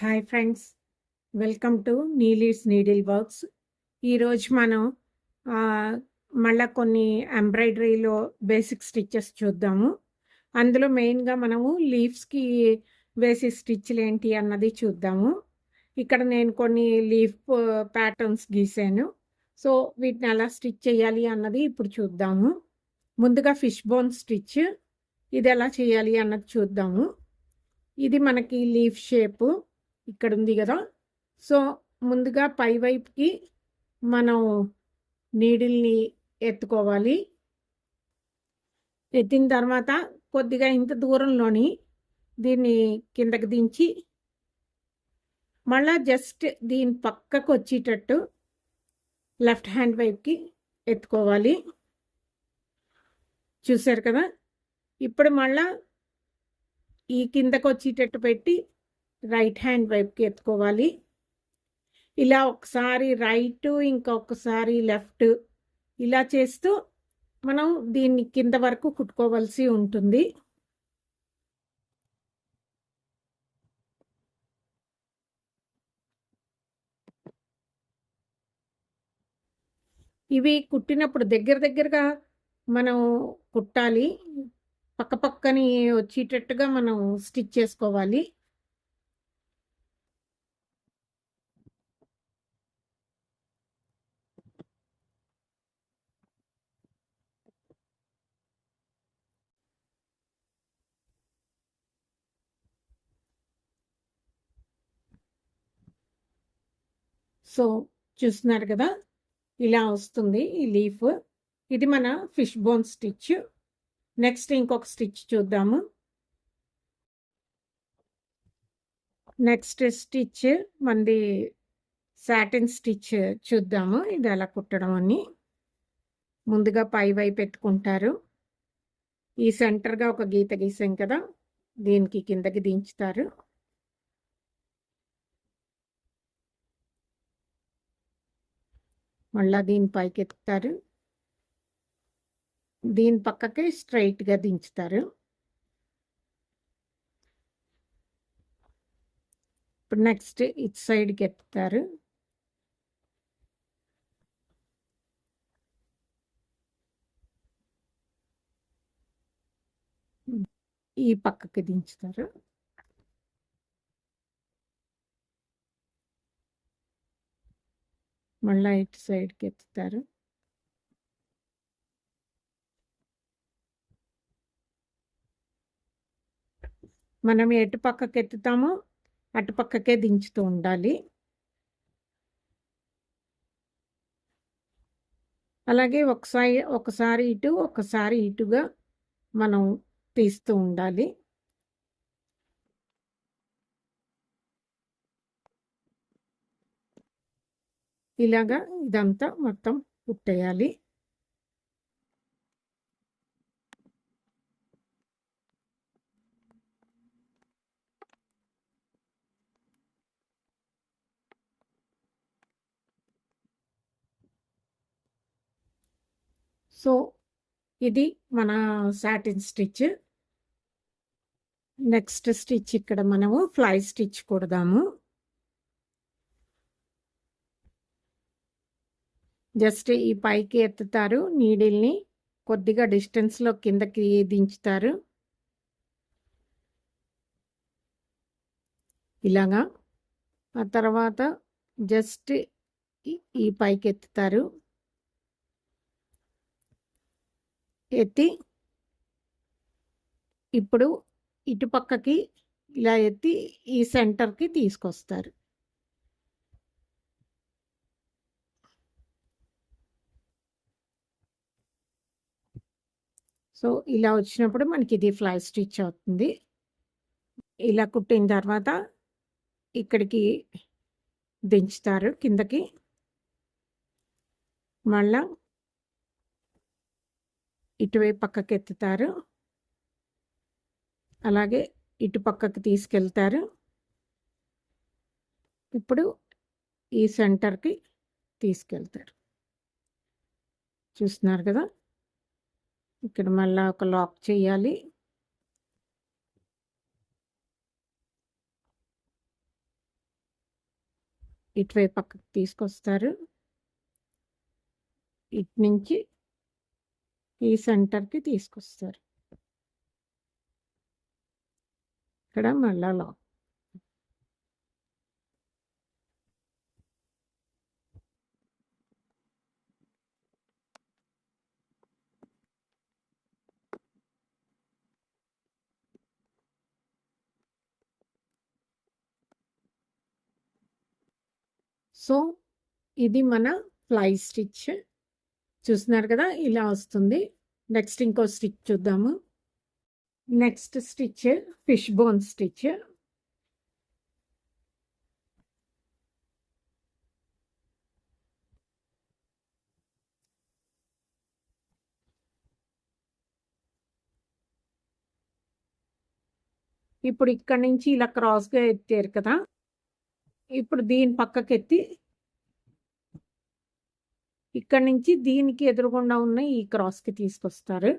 Hi friends, welcome to Neeli's needle works. ఈరోజు మనం మళ్ళా కొన్ని ఎంబ్రాయిడరీలో బేసిక్ స్టిచ్చెస్ చూద్దాము. అందులో మెయిన్గా మనము లీవ్స్కి వేసే స్టిచ్లు ఏంటి అన్నది చూద్దాము. ఇక్కడ నేను కొన్ని లీఫ్ ప్యాటర్న్స్ గీసాను. సో వీటిని ఎలా స్టిచ్ చేయాలి అన్నది ఇప్పుడు చూద్దాము. ముందుగా ఫిష్ బోన్ స్టిచ్, ఇది ఎలా చేయాలి అన్నది చూద్దాము. ఇది మనకి లీఫ్ షేపు ఇక్కడ ఉంది కదా. సో ముందుగా పై వైపుకి మనం నీడిల్ని ఎత్తుకోవాలి. ఎత్తిన తర్వాత కొద్దిగా ఇంత దూరంలోని దీన్ని కిందకి దించి మళ్ళా జస్ట్ దీని పక్కకు వచ్చేటట్టు లెఫ్ట్ హ్యాండ్ వైపుకి ఎత్తుకోవాలి. చూసారు కదా. ఇప్పుడు మళ్ళా ఈ కిందకు వచ్చేటట్టు పెట్టి రైట్ హ్యాండ్ వైపుకి ఎత్తుకోవాలి. ఇలా ఒకసారి రైట్, ఇంకొకసారి లెఫ్ట్, ఇలా చేస్తూ మనం దీన్ని కింద వరకు కుట్టుకోవాల్సి ఉంటుంది. ఇవి కుట్టినప్పుడు దగ్గరగా మనం కుట్టాలి. పక్కపక్కని వచ్చేటట్టుగా మనం స్టిచ్ చేసుకోవాలి. సో చూస్తున్నారు కదా, ఇలా వస్తుంది ఈ లీఫ్. ఇది మన ఫిష్ బోన్ స్టిచ్. నెక్స్ట్ ఇంకొక స్టిచ్ చూద్దాము. నెక్స్ట్ స్టిచ్ మనది సాటిన్ స్టిచ్ చూద్దాము. ఇది ఎలా కుట్టడం అని. ముందుగా పై వైపు ఎత్తుకుంటారు. ఈ సెంటర్గా ఒక గీత గీసాం కదా, దీనికి కిందకి దించుతారు. మళ్ళా దీని పైకి ఎత్తుతారు. దీని పక్కకి స్ట్రైట్గా దించుతారు. ఇప్పుడు నెక్స్ట్ ఇటు సైడ్కి ఎత్తుతారు. ఈ పక్కకి దించుతారు. మళ్ళీ ఇటు సైడ్కి ఎత్తుతారు. మనం ఎటు పక్కకి ఎత్తుతామో అటు పక్కకే దించుతూ ఉండాలి. అలాగే ఒకసారి ఇటు ఒకసారి ఇటుగా మనం తీస్తూ ఉండాలి. ఇలాగా ఇదంతా మొత్తం కుట్టేయాలి. సో ఇది మన సాటిన్ స్టిచ్. నెక్స్ట్ స్టిచ్ ఇక్కడ మనము ఫ్లై స్టిచ్ కుడదాము. జస్ట్ ఈ పైకి ఎత్తుతారు, నీడిల్ని కొద్దిగా డిస్టెన్స్లో కిందకి దించుతారు. ఇలాగా. ఆ తర్వాత జస్ట్ ఈ పైకి ఎత్తుతారు. ఎత్తి ఇప్పుడు ఇటు పక్కకి ఇలా ఎత్తి ఈ సెంటర్కి తీసుకొస్తారు. సో ఇలా వచ్చినప్పుడు మనకి ఇది ఫ్లై స్టిచ్ అవుతుంది. ఇలా కుట్టిన తర్వాత ఇక్కడికి దించుతారు కిందకి. మళ్ళా ఇటువైపు పక్కకి ఎత్తుతారు. అలాగే ఇటు పక్కకి తీసుకెళ్తారు. ఇప్పుడు ఈ సెంటర్కి తీసుకెళ్తారు. చూస్తున్నారు కదా. ఇక్కడ మళ్ళీ ఒక లాక్ చేయాలి. ఇటువైపు పక్కకు తీసుకొస్తారు. ఇటు నుంచి ఈ సెంటర్‌కి తీసుకొస్తారు. ఇక్కడ మళ్ళా లాక్. సో, ఇది మన ఫ్లై స్టిచ్. చూస్తున్నారు కదా! ఇలా వస్తుంది. నెక్స్ట్ ఇంకో స్టిచ్ చూద్దాము. Next stitch fish bone stitch. ఇప్పుడు ఇక్కడ నుంచి ఇలా క్రాస్‌గా ఎత్తారు కదా! ఇప్పుడు దీని పక్కకెత్తి ఇక్కడి నుంచి దీనికి ఎదురుగుండా ఉన్న ఈ క్రాస్‌కి తీసుకొస్తారు.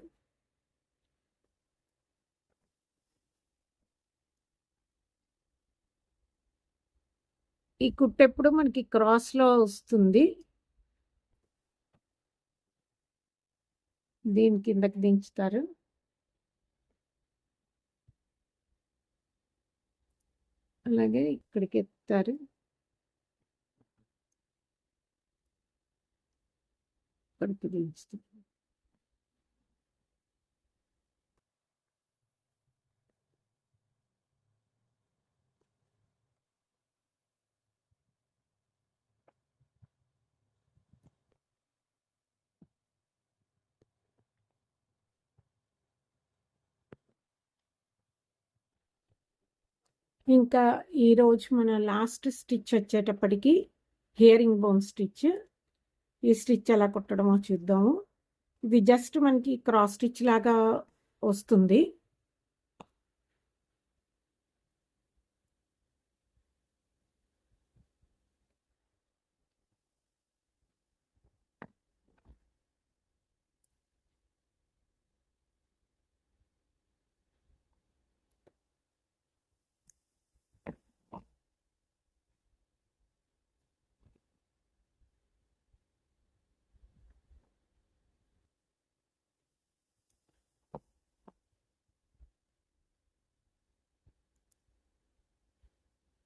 ఈ కుట్టెప్పుడు మనకి క్రాస్‌లో వస్తుంది. దీని కిందకి దించుతారు. అలాగే ఇక్కడికి ఎత్తుతారు. ఇక్కడికి దించుతారు. ఇంకా ఈరోజు మన లాస్ట్ స్టిచ్ వచ్చేటప్పటికి హియరింగ్ బోన్ స్టిచ్. ఈ స్టిచ్ ఎలా కుట్టడమో చూద్దాము. ఇది జస్ట్ మనకి క్రాస్ స్టిచ్ లాగా వస్తుంది.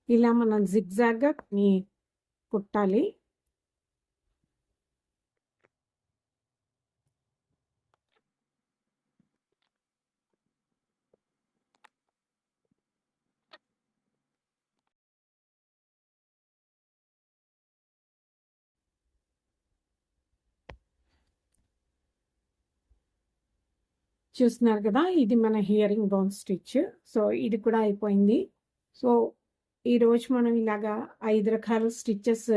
ఇలా మనం జిగ్‌జాగ్‌గా కుట్టాలి. చూస్తున్నారు కదా! ఇది మన హియరింగ్ బోన్ స్టిచ్. సో, ఇది కూడా అయిపోయింది. సో, ఈరోజు మనం ఇలాగా 5 రకాల స్టిచెస్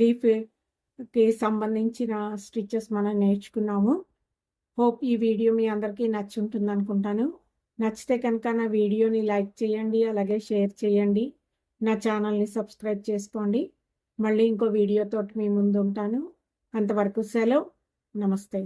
లీఫ్‌కి సంబంధించిన స్టిచెస్ మనం నేర్చుకున్నాము. హోప్ ఈ వీడియో మీ అందరికీ నచ్చుంటుందనుకుంటాను. నచ్చితే కనుక నా వీడియోని లైక్ చేయండి. అలాగే షేర్ చేయండి. నా ఛానల్‌ని సబ్స్క్రైబ్ చేసుకోండి. మళ్ళీ ఇంకో వీడియోతోటి మీ ముందుంటాను. అంతవరకు సెలవు. నమస్తే.